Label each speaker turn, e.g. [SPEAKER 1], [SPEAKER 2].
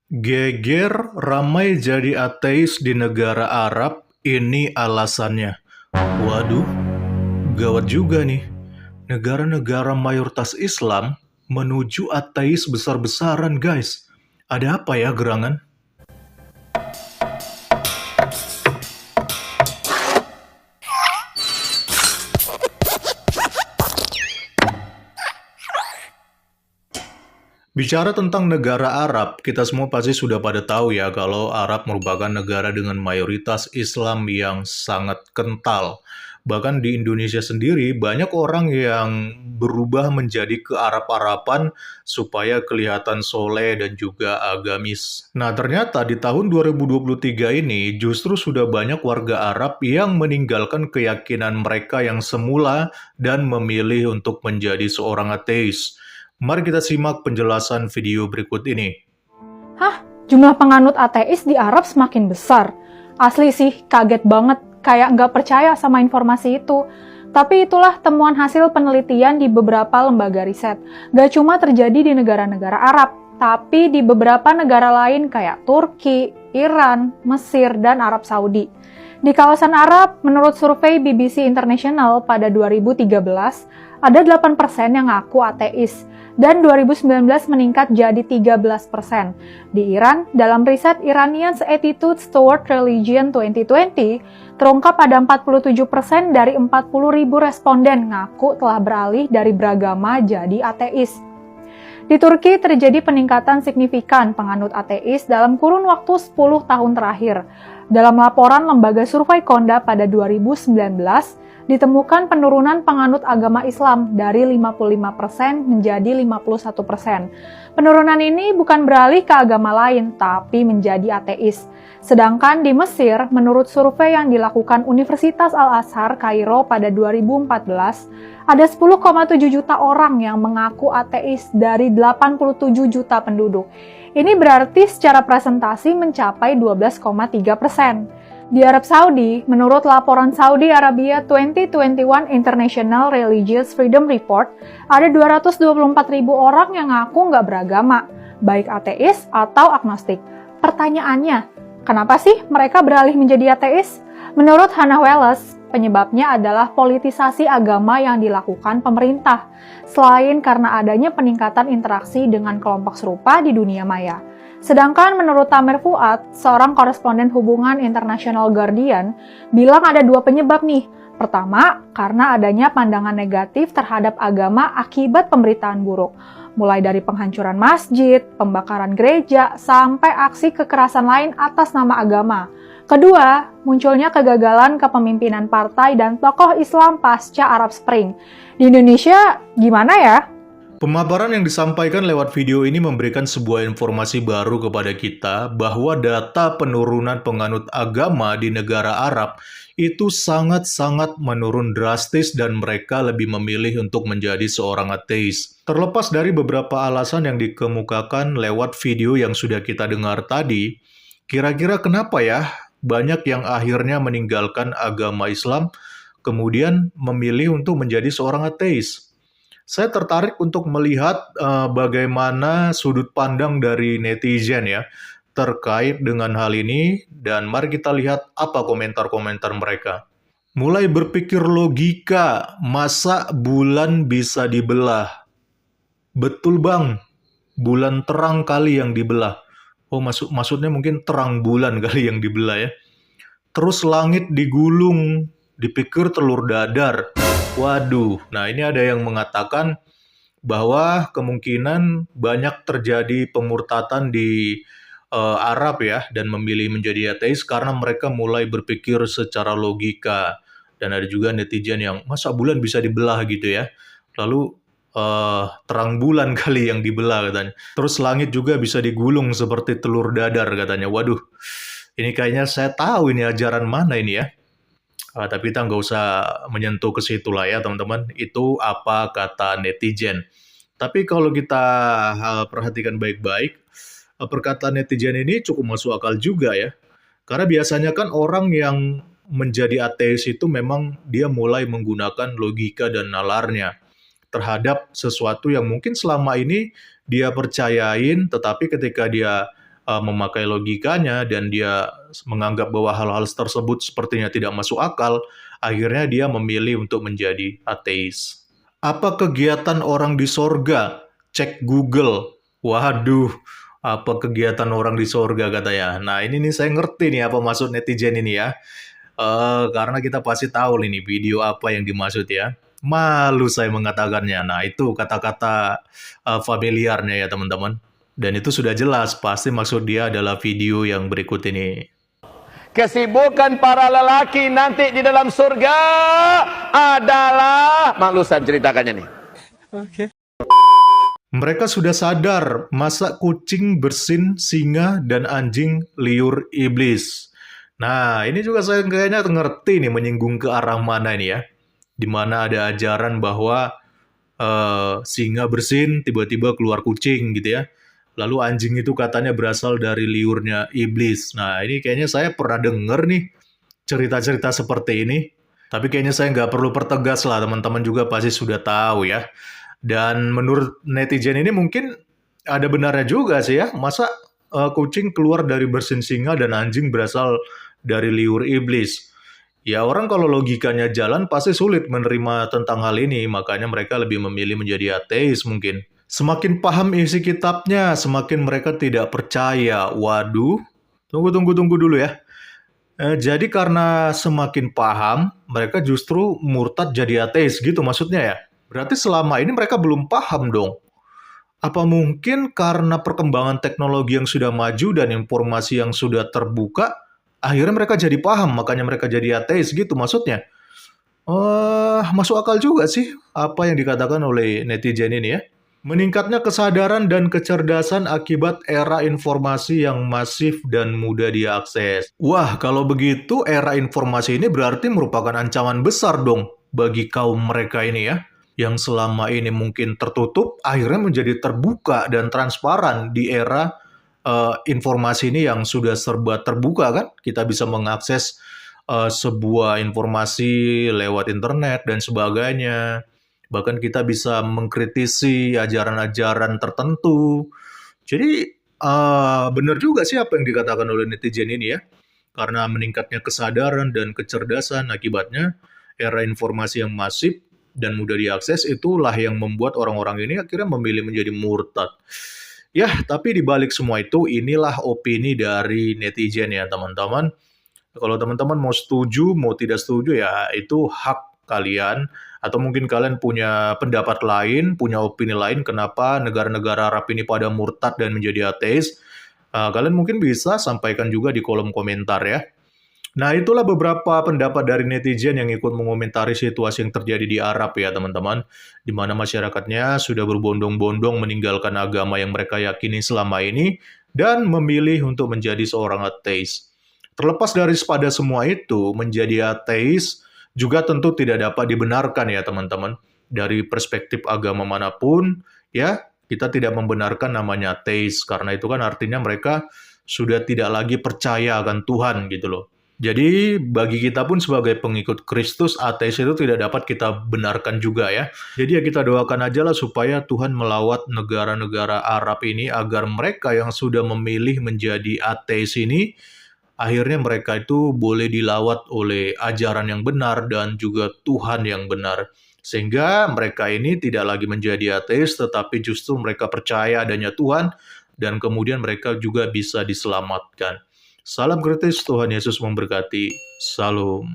[SPEAKER 1] Geger ramai jadi ateis di negara Arab, ini alasannya. Waduh, gawat juga nih. Negara-negara mayoritas Islam menuju ateis besar-besaran, guys. Ada apa ya gerangan? Bicara tentang negara Arab, kita semua pasti sudah pada tahu ya kalau Arab merupakan negara dengan mayoritas Islam yang sangat kental. Bahkan di Indonesia sendiri banyak orang yang berubah menjadi ke-Arab-Araban supaya kelihatan soleh dan juga agamis. Nah, ternyata di tahun 2023 ini justru sudah banyak warga Arab yang meninggalkan keyakinan mereka yang semula dan memilih untuk menjadi seorang ateis. Mari kita simak penjelasan video berikut ini.
[SPEAKER 2] Hah? Jumlah penganut ateis di Arab semakin besar. Asli sih, kaget banget. Kayak nggak percaya sama informasi itu. Tapi itulah temuan hasil penelitian di beberapa lembaga riset. Gak cuma terjadi di negara-negara Arab, tapi di beberapa negara lain kayak Turki, Iran, Mesir, dan Arab Saudi. Di kawasan Arab, menurut survei BBC International pada 2013, ada 8% yang ngaku ateis, dan 2019 meningkat jadi 13%. Di Iran, dalam riset Iranians Attitudes Toward Religion 2020, terungkap ada 47% dari 40.000 responden ngaku telah beralih dari beragama jadi ateis. Di Turki terjadi peningkatan signifikan penganut ateis dalam kurun waktu 10 tahun terakhir. Dalam laporan lembaga survei Konda pada 2019, ditemukan penurunan penganut agama Islam dari 55% menjadi 51%. Penurunan ini bukan beralih ke agama lain, tapi menjadi ateis. Sedangkan di Mesir, menurut survei yang dilakukan Universitas Al-Azhar Kairo pada 2014, ada 10,7 juta orang yang mengaku ateis dari 87 juta penduduk. Ini berarti secara presentasi mencapai 12,3%. Di Arab Saudi, menurut laporan Saudi Arabia 2021 International Religious Freedom Report, ada 224.000 orang yang ngaku nggak beragama, baik ateis atau agnostik. Pertanyaannya, kenapa sih mereka beralih menjadi ateis? Menurut Hannah Wallace, penyebabnya adalah politisasi agama yang dilakukan pemerintah, selain karena adanya peningkatan interaksi dengan kelompok serupa di dunia maya. Sedangkan menurut Tamer Fuad, seorang koresponden hubungan internasional Guardian, bilang ada dua penyebab nih. Pertama, karena adanya pandangan negatif terhadap agama akibat pemberitaan buruk, mulai dari penghancuran masjid, pembakaran gereja, sampai aksi kekerasan lain atas nama agama. Kedua, munculnya kegagalan kepemimpinan partai dan tokoh Islam pasca Arab Spring. Di Indonesia, gimana ya?
[SPEAKER 1] Pemaparan yang disampaikan lewat video ini memberikan sebuah informasi baru kepada kita bahwa data penurunan penganut agama di negara Arab itu sangat-sangat menurun drastis dan mereka lebih memilih untuk menjadi seorang ateis. Terlepas dari beberapa alasan yang dikemukakan lewat video yang sudah kita dengar tadi, kira-kira kenapa ya banyak yang akhirnya meninggalkan agama Islam kemudian memilih untuk menjadi seorang ateis? Saya tertarik untuk melihat bagaimana sudut pandang dari netizen ya terkait dengan hal ini dan mari kita lihat apa komentar-komentar mereka. Mulai berpikir logika, masa bulan bisa dibelah? Betul bang, bulan terang kali yang dibelah. Oh maksudnya mungkin terang bulan kali yang dibelah ya. Terus langit digulung, dipikir telur dadar. Waduh, nah ini ada yang mengatakan bahwa kemungkinan banyak terjadi pemurtatan di Arab ya dan memilih menjadi ateis karena mereka mulai berpikir secara logika. Dan ada juga netizen yang masa bulan bisa dibelah gitu ya. Lalu terang bulan kali yang dibelah katanya. Terus langit juga bisa digulung seperti telur dadar katanya. Waduh, ini kayaknya saya tahu ini ajaran mana ini ya. Tapi kita nggak usah menyentuh ke situ lah ya teman-teman. Itu apa kata netizen. Tapi kalau kita perhatikan baik-baik, perkataan netizen ini cukup masuk akal juga ya. Karena biasanya kan orang yang menjadi ateis itu memang dia mulai menggunakan logika dan nalarnya terhadap sesuatu yang mungkin selama ini dia percayain, tetapi ketika dia memakai logikanya dan dia menganggap bahwa hal-hal tersebut sepertinya tidak masuk akal, akhirnya dia memilih untuk menjadi ateis. Apa kegiatan orang di sorga? Cek Google. Waduh, apa kegiatan orang di sorga katanya. Nah ini nih saya ngerti nih apa maksud netizen ini ya. Karena kita pasti tahu nih video apa yang dimaksud ya. Malu saya mengatakannya. Nah itu kata-kata familiarnya ya teman-teman. Dan itu sudah jelas, pasti maksud dia adalah video yang berikut ini.
[SPEAKER 3] Kesibukan para lelaki nanti di dalam surga adalah Maklusan ceritakannya nih.
[SPEAKER 1] Mereka sudah sadar masa kucing bersin, singa, dan anjing liur iblis. Nah, ini juga saya kayaknya ngerti nih menyinggung ke arah mana ini ya. Di mana ada ajaran bahwa singa bersin, tiba-tiba keluar kucing gitu ya. Lalu anjing itu katanya berasal dari liurnya iblis. Nah, ini kayaknya saya pernah denger nih cerita-cerita seperti ini. Tapi kayaknya saya nggak perlu pertegas lah, teman-teman juga pasti sudah tahu ya. Dan menurut netizen ini mungkin ada benarnya juga sih ya. Masa kucing keluar dari bersin singa dan anjing berasal dari liur iblis? Ya orang kalau logikanya jalan pasti sulit menerima tentang hal ini. Makanya mereka lebih memilih menjadi ateis mungkin. Semakin paham isi kitabnya, semakin mereka tidak percaya. Waduh, tunggu dulu ya. Jadi karena semakin paham, mereka justru murtad jadi ateis gitu maksudnya ya? Berarti selama ini mereka belum paham dong. Apa mungkin karena perkembangan teknologi yang sudah maju dan informasi yang sudah terbuka, akhirnya mereka jadi paham, makanya mereka jadi ateis gitu maksudnya? Masuk akal juga sih apa yang dikatakan oleh netizen ini ya. Meningkatnya kesadaran dan kecerdasan akibat era informasi yang masif dan mudah diakses. Wah, kalau begitu era informasi ini berarti merupakan ancaman besar dong bagi kaum mereka ini ya. Yang selama ini mungkin tertutup, akhirnya menjadi terbuka dan transparan di era informasi ini yang sudah serba terbuka kan. Kita bisa mengakses sebuah informasi lewat internet dan sebagainya. Bahkan kita bisa mengkritisi ajaran-ajaran tertentu. Jadi benar juga sih apa yang dikatakan oleh netizen ini ya. Karena meningkatnya kesadaran dan kecerdasan akibatnya era informasi yang masif dan mudah diakses itulah yang membuat orang-orang ini akhirnya memilih menjadi murtad. Ya, tapi di balik semua itu inilah opini dari netizen ya teman-teman. Kalau teman-teman mau setuju, mau tidak setuju ya itu hak kalian. Atau mungkin kalian punya pendapat lain, punya opini lain kenapa negara-negara Arab ini pada murtad dan menjadi ateis. Kalian mungkin bisa sampaikan juga di kolom komentar ya. Nah itulah beberapa pendapat dari netizen yang ikut mengomentari situasi yang terjadi di Arab ya teman-teman. Di mana masyarakatnya sudah berbondong-bondong meninggalkan agama yang mereka yakini selama ini dan memilih untuk menjadi seorang ateis. Terlepas dari pada semua itu, menjadi ateis juga tentu tidak dapat dibenarkan ya teman-teman. Dari perspektif agama manapun, ya kita tidak membenarkan namanya ateis. Karena itu kan artinya mereka sudah tidak lagi percaya akan Tuhan gitu loh. Jadi bagi kita pun sebagai pengikut Kristus, ateis itu tidak dapat kita benarkan juga ya. Jadi ya kita doakan aja lah supaya Tuhan melawat negara-negara Arab ini agar mereka yang sudah memilih menjadi ateis ini, akhirnya mereka itu boleh dilawat oleh ajaran yang benar dan juga Tuhan yang benar. Sehingga mereka ini tidak lagi menjadi ateis, tetapi justru mereka percaya adanya Tuhan, dan kemudian mereka juga bisa diselamatkan. Salam kritis, Tuhan Yesus memberkati. Salam.